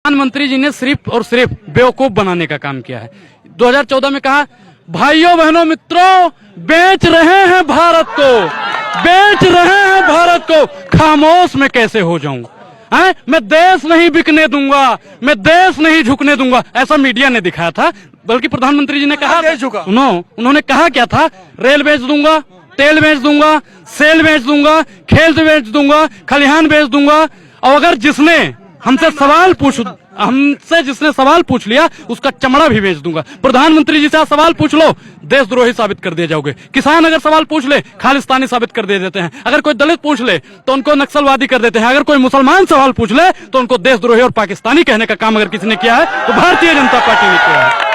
प्रधानमंत्री जी ने सिर्फ और सिर्फ बेवकूफ बनाने का काम किया है। 2014 में कहा, भाइयों बहनों मित्रों, बेच रहे हैं भारत को, बेच रहे हैं भारत को, खामोश मैं कैसे हो जाऊं, हैं? मैं देश नहीं बिकने दूंगा, मैं देश नहीं झुकने दूंगा, ऐसा मीडिया ने दिखाया था। बल्कि प्रधानमंत्री जी ने कहा, उन्होंने कहा क्या था, रेल बेच दूंगा, तेल बेच दूंगा, सेल बेच दूंगा, खेत बेच दूंगा, खलिहान बेच दूंगा, और अगर जिसने हमसे जिसने सवाल पूछ लिया उसका चमड़ा भी बेच दूंगा। प्रधानमंत्री जी से सवाल पूछ लो, देशद्रोही साबित कर दिए जाओगे। किसान अगर सवाल पूछ ले, खालिस्तानी साबित कर दिए देते हैं। अगर कोई दलित पूछ ले तो उनको नक्सलवादी कर देते हैं। अगर कोई मुसलमान सवाल पूछ ले तो उनको देशद्रोही और पाकिस्तानी कहने का काम अगर किसी ने किया है तो भारतीय जनता पार्टी ने किया है।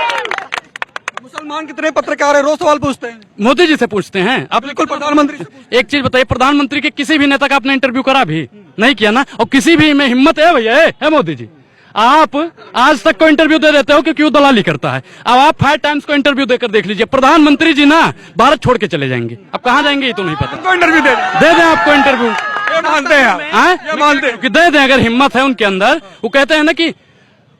मुसलमान कितने पत्रकार है, रोज सवाल पूछते हैं, मोदी जी से पूछते हैं। आप बिल्कुल प्रधानमंत्री से। एक चीज बताइए, प्रधानमंत्री के किसी भी नेता का आपने इंटरव्यू करा भी नहीं किया ना? और किसी भी में हिम्मत है भैया, है मोदी जी? आप आज तक को इंटरव्यू दे देते हो कि क्यों दलाली करता है। अब आप 5 टाइम्स को इंटरव्यू देकर देख लीजिए, प्रधानमंत्री जी ना भारत छोड़ के चले जाएंगे। अब कहाँ जाएंगे ये तो नहीं पता। इंटरव्यू दे दें आपको इंटरव्यू, मानते हैं, मानते हैं कि दे दें अगर हिम्मत है उनके अंदर। वो कहते हैं ना कि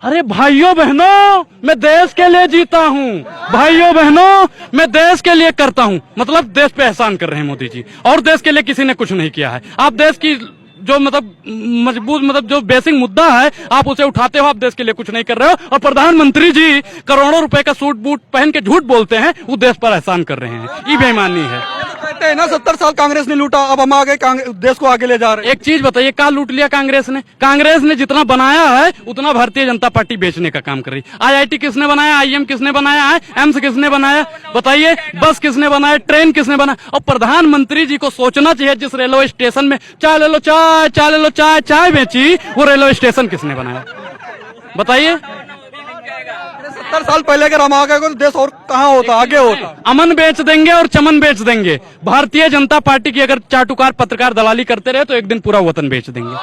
अरे भाइयों बहनों, मैं देश के लिए जीता हूँ, भाइयों बहनों मैं देश के लिए करता हूँ। मतलब देश पे एहसान कर रहे हैं मोदी जी, और देश के लिए किसी ने कुछ नहीं किया है। आप देश की जो मजबूत जो बेसिक मुद्दा है आप उसे उठाते हो, आप देश के लिए कुछ नहीं कर रहे हो। और प्रधानमंत्री जी करोड़ों रुपए का सूट बूट पहन के झूठ बोलते हैं, वो देश पर एहसान कर रहे हैं। ये बेईमानी है। कहते हैं ना 70 साल कांग्रेस ने लूटा, अब हम आगे देश को आगे ले जा रहे हैं। एक चीज बताइए, क्या लूट लिया कांग्रेस ने? कांग्रेस ने जितना बनाया है उतना भारतीय जनता पार्टी बेचने का काम कर रही है। IIT किसने बनाया, IIM किसने बनाया है, एम्स किसने बनाया बताइए, बस किसने बनाया, ट्रेन किसने बनाया? और प्रधानमंत्री जी को सोचना चाहिए, जिस रेलवे स्टेशन में चाय ले लो चाय बेची, वो रेलवे स्टेशन किसने बनाया बताइए? 70 साल पहले अगर हम आ गए तो देश और कहाँ होता, आगे होता। अमन बेच देंगे और चमन बेच देंगे। भारतीय जनता पार्टी की अगर चाटुकार पत्रकार दलाली करते रहे तो एक दिन पूरा वतन बेच देंगे।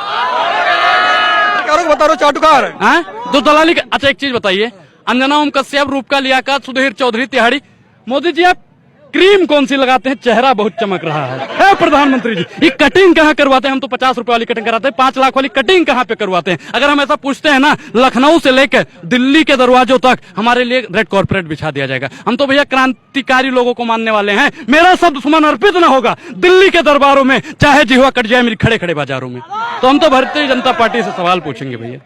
बता रहा चाटुकार है तो दलाली। अच्छा एक चीज बताइए, अंजना ओम कश्यप, रूपका लियाकत, सुधीर चौधरी, तिहाड़ी, मोदी जी आप क्रीम कौन सी लगाते हैं? चेहरा बहुत चमक रहा है प्रधानमंत्री जी। ये कटिंग कहाँ करवाते हैं? हम तो 50 रुपए वाली कटिंग कराते हैं, 5 लाख वाली कटिंग कहाँ पे करवाते हैं? अगर हम ऐसा पूछते हैं ना, लखनऊ से लेकर दिल्ली के दरवाजों तक हमारे लिए रेड कॉर्पोरेट बिछा दिया जाएगा। हम तो भैया क्रांतिकारी लोगों को मानने वाले हैं। मेरा शब्द सुमन अर्पित न होगा दिल्ली के दरबारों में, चाहे जिहवा कट जाए मेरी खड़े खड़े बाजारों में। तो हम तो भारतीय जनता पार्टी से सवाल पूछेंगे भैया।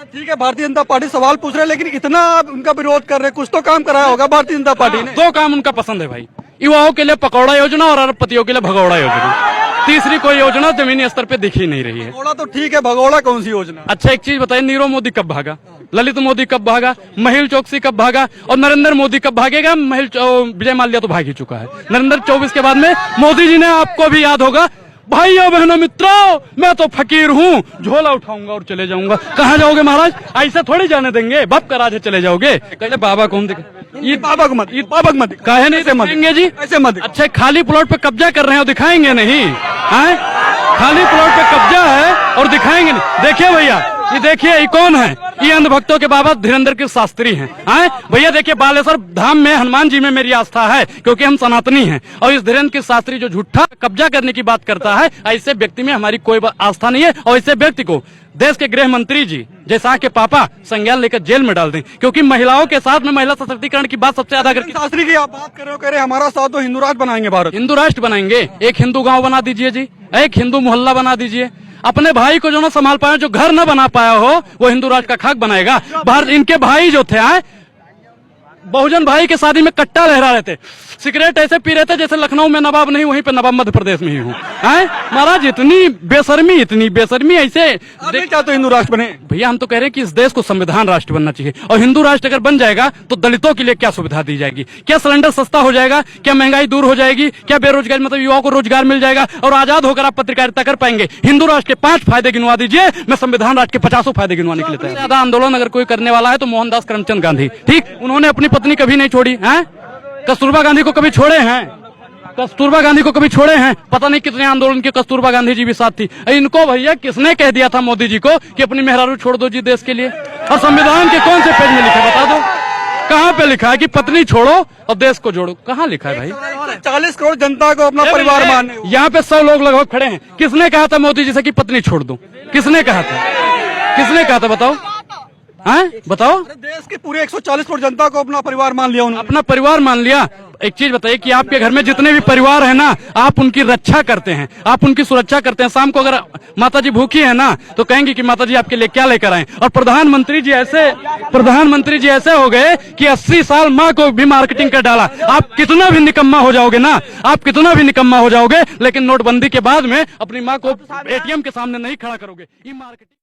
ठीक है, भारतीय जनता पार्टी सवाल पूछ रहे हैं, लेकिन इतना उनका विरोध कर रहे हैं, कुछ तो काम कराया होगा भारतीय जनता पार्टी ने। 2 काम उनका पसंद है भाई, युवाओं के लिए पकौड़ा योजना और अरबपतियों के लिए भगौड़ा योजना। तीसरी कोई योजना जमीनी स्तर पे दिख ही नहीं रही है। भगौड़ा तो ठीक है, भगौड़ा कौन सी योजना? अच्छा एक चीज बताइए, नीरव मोदी कब भागा, ललित मोदी कब भागा, महिल चौकसी कब भागा, और नरेंद्र मोदी कब भागेगा? विजय माल्या तो भाग ही चुका है। नरेंद्र 24 के बाद में मोदी जी ने, आपको भी याद होगा, भाइयों बहनों मित्रों मैं तो फकीर हूँ, झोला उठाऊंगा और चले जाऊंगा। कहाँ जाओगे महाराज? ऐसा थोड़ी जाने देंगे, बाप का राज है, चले जाओगे। कहते बाबा कौन दिखे, ये बाबा को मत काहे नहीं दिखाएंगे जी? ऐसे मत। अच्छा खाली प्लॉट पे कब्जा कर रहे हैं और दिखाएंगे नहीं है? खाली प्लॉट पे कब्जा है और दिखाएंगे नहीं। देखिए भैया, ये देखिए, ये कौन है? ये अंधभक्तों के बाबा धीरेन्द्र के शास्त्री हैं। भैया देखिए, बालेश्वर धाम में हनुमान जी में मेरी आस्था है, क्योंकि हम सनातनी हैं। और इस धीरेन्द्र के शास्त्री जो झूठा कब्जा करने की बात करता है, ऐसे व्यक्ति में हमारी कोई आस्था नहीं है। और ऐसे व्यक्ति को देश के गृह मंत्री जी जैसा के पापा संज्ञान लेकर जेल में डाल दें, क्योंकि महिलाओं के साथ में महिला सशक्तिकरण की बात सबसे ज्यादा करके। शास्त्री की आप बात कर रहे हो, कह रहे हमारा साथ तो हिंदू राष्ट्र बनाएंगे, भारत हिंदू राष्ट्र बनाएंगे। एक हिंदू गांव बना दीजिए जी, एक हिंदू मोहल्ला बना दीजिए। अपने भाई को जो ना संभाल पाया, जो घर न बना पाया हो, वो हिंदू राष्ट्र का खाक बनाएगा। भारत इनके भाई जो थे, बहुजन भाई के शादी में कट्टा लहरा रहे थे, सिगरेट ऐसे पी रहे थे जैसे लखनऊ में नवाब नहीं, वहीं पे नवाब मध्य प्रदेश में ही हूँ। महाराज इतनी बेशर्मी ऐसे तो हिंदू राष्ट्र बने। भैया हम तो कह रहे हैं कि इस देश को संविधान राष्ट्र बनना चाहिए। और हिंदू राष्ट्र अगर बन जाएगा तो दलितों के लिए क्या सुविधा दी जाएगी? क्या सिलेंडर सस्ता हो जाएगा? क्या महंगाई दूर हो जाएगी? क्या बेरोजगारी, मतलब युवाओं को रोजगार मिल जाएगा और आजाद होकर आप पत्रकारिता कर पाएंगे? हिंदू राष्ट्र के 5 फायदे गिनवा दीजिए, मैं संविधान राष्ट्र के 50 फायदे गिनवाने के लिए। ज्यादा आंदोलन अगर कोई करने वाला है तो मोहनदास करमचंद गांधी, ठीक, उन्होंने अपनी पत्नी कभी नहीं छोड़ी है। कस्तूरबा गांधी को कभी छोड़े हैं? कस्तूरबा गांधी को कभी छोड़े हैं? पता नहीं कितने आंदोलन के कस्तूरबा गांधी जी भी साथ थी। इनको भैया किसने कह दिया था मोदी जी को कि अपनी मेहरारू छोड़ दो जी देश के लिए? और संविधान के कौन से पेज में लिखा बता दो? कहाँ पे लिखा है कि पत्नी छोड़ो और देश को जोड़ो? कहाँ लिखा है भाई? 40 करोड़ जनता को अपना परिवार मानने। यहाँ पे 100 लोग लगभग खड़े हैं। किसने कहा था मोदी जी से कि पत्नी छोड़ दो? किसने कहा था? बताओ। हैं बताओ। अरे देश की पूरे 140 करोड़ जनता को अपना परिवार मान लिया उन्होंने। अपना परिवार मान लिया। एक चीज बताइए कि आपके घर में जितने भी परिवार है ना, आप उनकी रक्षा करते हैं, आप उनकी सुरक्षा करते हैं। शाम को अगर माता जी भूखी है ना, तो कहेंगे कि माता जी आपके लिए क्या लेकर आए। और प्रधानमंत्री जी ऐसे हो गए कि 80 साल माँ को भी मार्केटिंग कर डाला। आप कितना भी निकम्मा हो जाओगे ना, आप कितना भी निकम्मा हो जाओगे, लेकिन नोटबंदी के बाद में अपनी माँ को एटीएम के सामने नहीं खड़ा करोगे। ये मार्केटिंग